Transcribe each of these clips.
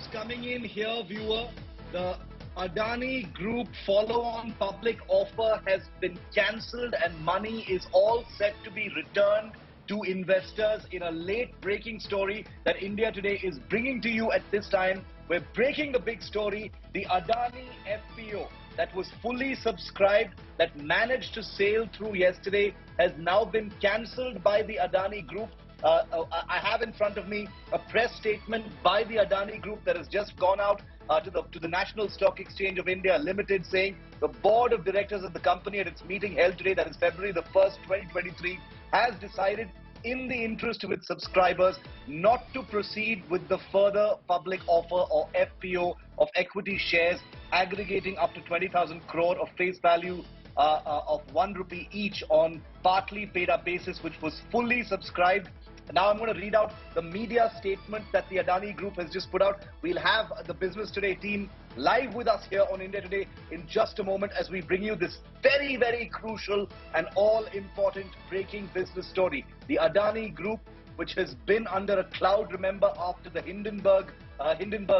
Just coming in here, viewer, the Adani Group follow-on public offer has been cancelled and money is all set to be returned to investors in a late-breaking story that India Today is bringing to you at this time. We're breaking the big story. The Adani FPO that was fully subscribed, that managed to sail through yesterday, has now been cancelled by the Adani Group. I have in front of me a press statement by the Adani Group that has just gone out to the National Stock Exchange of India Limited, saying the board of directors of the company at its meeting held today, that is February the 1st, 2023, has decided in the interest of its subscribers not to proceed with the further public offer or FPO of equity shares aggregating up to 20,000 crore of face value of ₹1 each on partly paid up basis, which was fully subscribed. Now I'm going to read out the media statement that the Adani Group has just put out. We'll have the Business Today team live with us here on India Today in just a moment as we bring you this very, very crucial and all-important breaking business story. The Adani Group, which has been under a cloud, remember, after the Hindenburg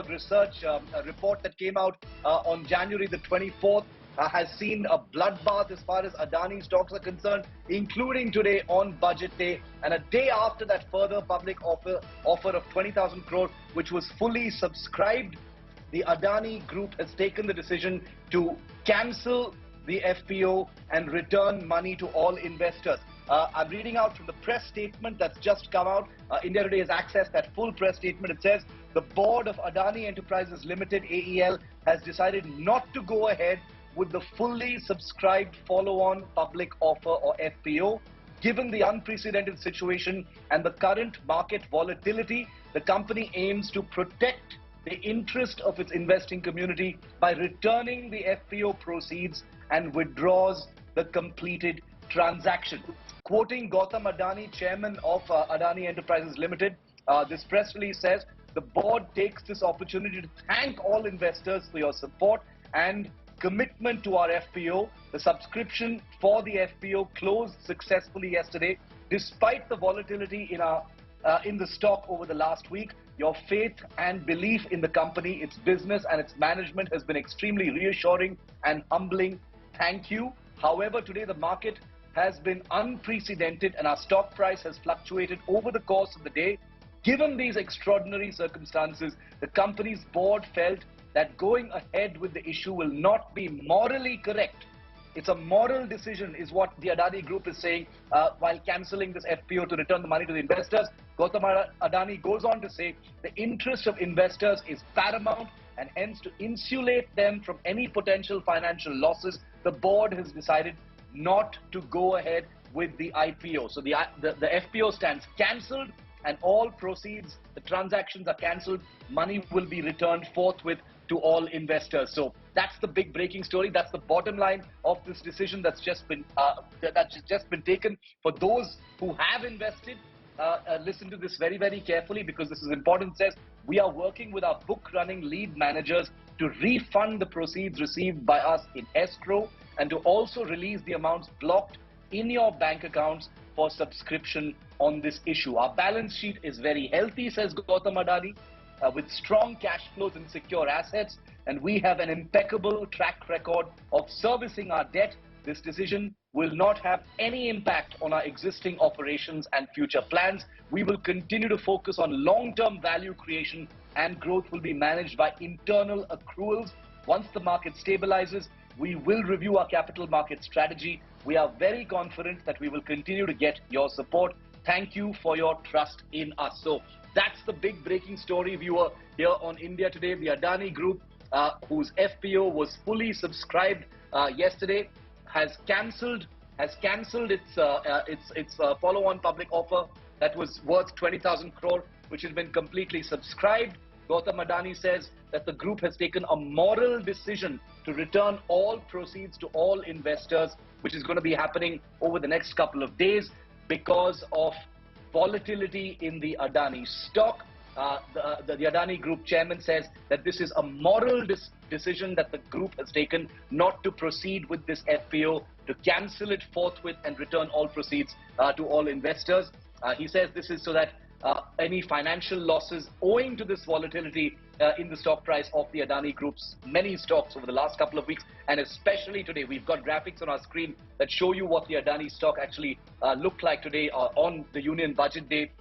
research report that came out on January the 24th, has seen a bloodbath as far as Adani stocks are concerned, including today on budget day, and a day after that further public offer of 20,000 crore, which was fully subscribed. The Adani Group has taken the decision to cancel the FPO and return money to all investors. I'm reading out from the press statement that's just come out. India Today has accessed that full press statement. It says, the board of Adani Enterprises Limited, AEL, has decided not to go ahead with the fully subscribed follow-on public offer or FPO. Given the unprecedented situation and the current market volatility, the company aims to protect the interest of its investing community by returning the FPO proceeds and withdraws the completed transaction. Quoting Gautam Adani, chairman of Adani Enterprises Limited, this press release says, the board takes this opportunity to thank all investors for your support and commitment to our FPO. The subscription for the FPO closed successfully yesterday. Despite the volatility in the stock over the last week, your faith and belief in the company, its business and its management has been extremely reassuring and humbling. Thank you. However, today the market has been unprecedented and our stock price has fluctuated over the course of the day. Given these extraordinary circumstances, the company's board felt that going ahead with the issue will not be morally correct. It's a moral decision, is what the Adani Group is saying while cancelling this FPO to return the money to the investors. Gautam Adani goes on to say the interest of investors is paramount, and hence to insulate them from any potential financial losses, the board has decided not to go ahead with the IPO. So the FPO stands cancelled, and all proceeds, the transactions are cancelled. Money will be returned forthwith to all investors. So that's the big breaking story. That's the bottom line of this decision that's just been taken. For those who have invested, listen to this very, very carefully, because this is important. It says, we are working with our book running lead managers to refund the proceeds received by us in escrow and to also release the amounts blocked in your bank accounts for subscription on this issue. Our balance sheet is very healthy, says Gautam Adani, with strong cash flows and secure assets, and we have an impeccable track record of servicing our debt. This decision will not have any impact on our existing operations and future plans. We will continue to focus on long-term value creation, and growth will be managed by internal accruals. Once the market stabilizes, we will review our capital market strategy. We are very confident that we will continue to get your support. Thank you for your trust in us. So that's the big breaking story, viewer, here on India Today. The Adani Group, whose FPO was fully subscribed yesterday, has cancelled its follow-on public offer that was worth 20,000 crore, which has been completely subscribed. Gautam Adani says that the group has taken a moral decision to return all proceeds to all investors, which is going to be happening over the next couple of days because of volatility in the Adani stock. The Adani Group chairman says that this is a moral decision that the group has taken not to proceed with this FPO, to cancel it forthwith and return all proceeds to all investors. He says this is so that any financial losses owing to this volatility in the stock price of the Adani Group's many stocks over the last couple of weeks, and especially today. We've got graphics on our screen that show you what the Adani stock actually looked like today on the Union Budget Day.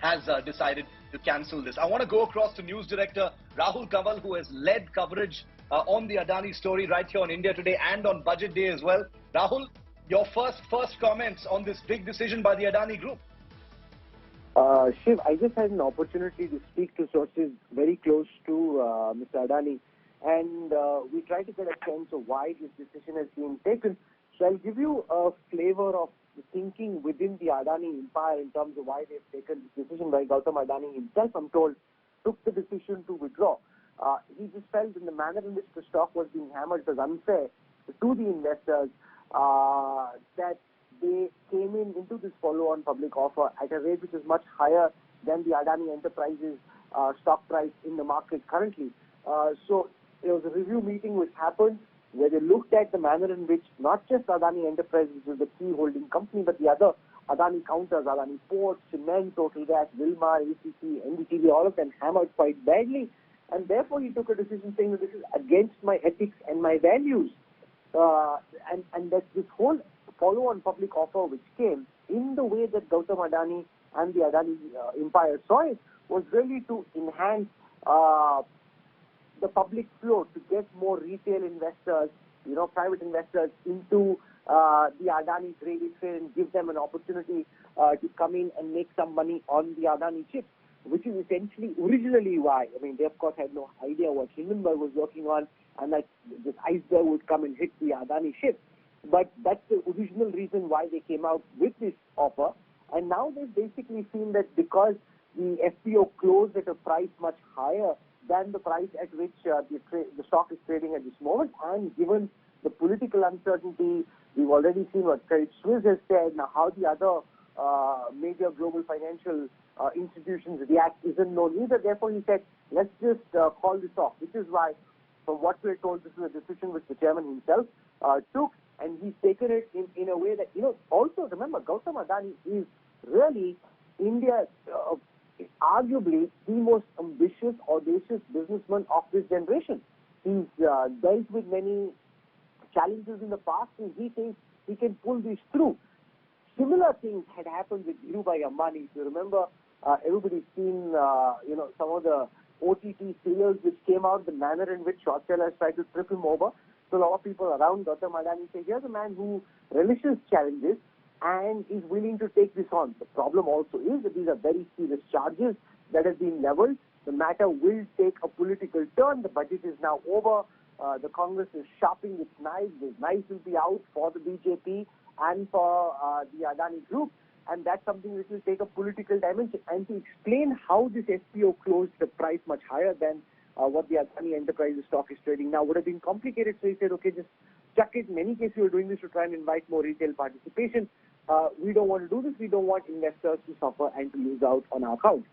Has decided to cancel this. I want to go across to News Director Rahul Kanwal, who has led coverage on the Adani story right here on India Today and on Budget Day as well. Rahul, your first comments on this big decision by the Adani Group. Shiv, I just had an opportunity to speak to sources very close to Mr. Adani, and we tried to get a sense of why this decision has been taken. So I'll give you a flavor of the thinking within the Adani empire in terms of why they've taken this decision. By Gautam Adani himself, I'm told, took the decision to withdraw. He just felt in the manner in which the stock was being hammered was unfair to the investors, that they came into this follow-on public offer at a rate which is much higher than the Adani Enterprises stock price in the market currently. So there was a review meeting which happened where they looked at the manner in which not just Adani Enterprises, which is the key holding company, but the other Adani counters, Adani Ports, Cement, Total Gas, Wilmar, ACC, NDTV, all of them hammered quite badly. And therefore he took a decision saying that this is against my ethics and my values. And that this whole follow-on public offer which came in the way that Gautam Adani and the Adani empire saw it was really to enhance the public flow, to get more retail investors, private investors into the Adani trading trade and give them an opportunity to come in and make some money on the Adani chips, which is essentially originally why. I mean, they of course had no idea what Hindenburg was working on, and that this iceberg would come and hit the Adani ship. But that's the original reason why they came out with this offer. And now they've basically seen that because the FPO closed at a price much higher than the price at which the stock is trading at this moment, and given the political uncertainty, we've already seen what Credit Suisse has said, now how the other major global financial institutions react isn't known either. Therefore, he said, let's just call this off, which is why, from what we're told, this is a decision which the chairman himself took, and he's taken it in a way that, also remember, Gautam Adani is really India, arguably the most ambitious, audacious businessman of this generation. He's dealt with many challenges in the past, and he thinks he can pull this through. Similar things had happened with Dhirubhai Ambani. If you remember, everybody's seen, some of the OTT serials which came out, the manner in which short sellers tried to trip him over. So a lot of people around Gautam Adani say, here's a man who relishes challenges and is willing to take this on. The problem also is that these are very serious charges that have been leveled. The matter will take a political turn. The budget is now over. The Congress is sharpening its knives. The knives will be out for the BJP and for the Adani Group. And that's something which will take a political dimension. And to explain how this FPO closed the price much higher than what the Adani Enterprises stock is trading now would have been complicated. So he said, okay, just chuck it. In any case, we are doing this to try and invite more retail participation. We don't want to do this. We don't want investors to suffer and to lose out on our account.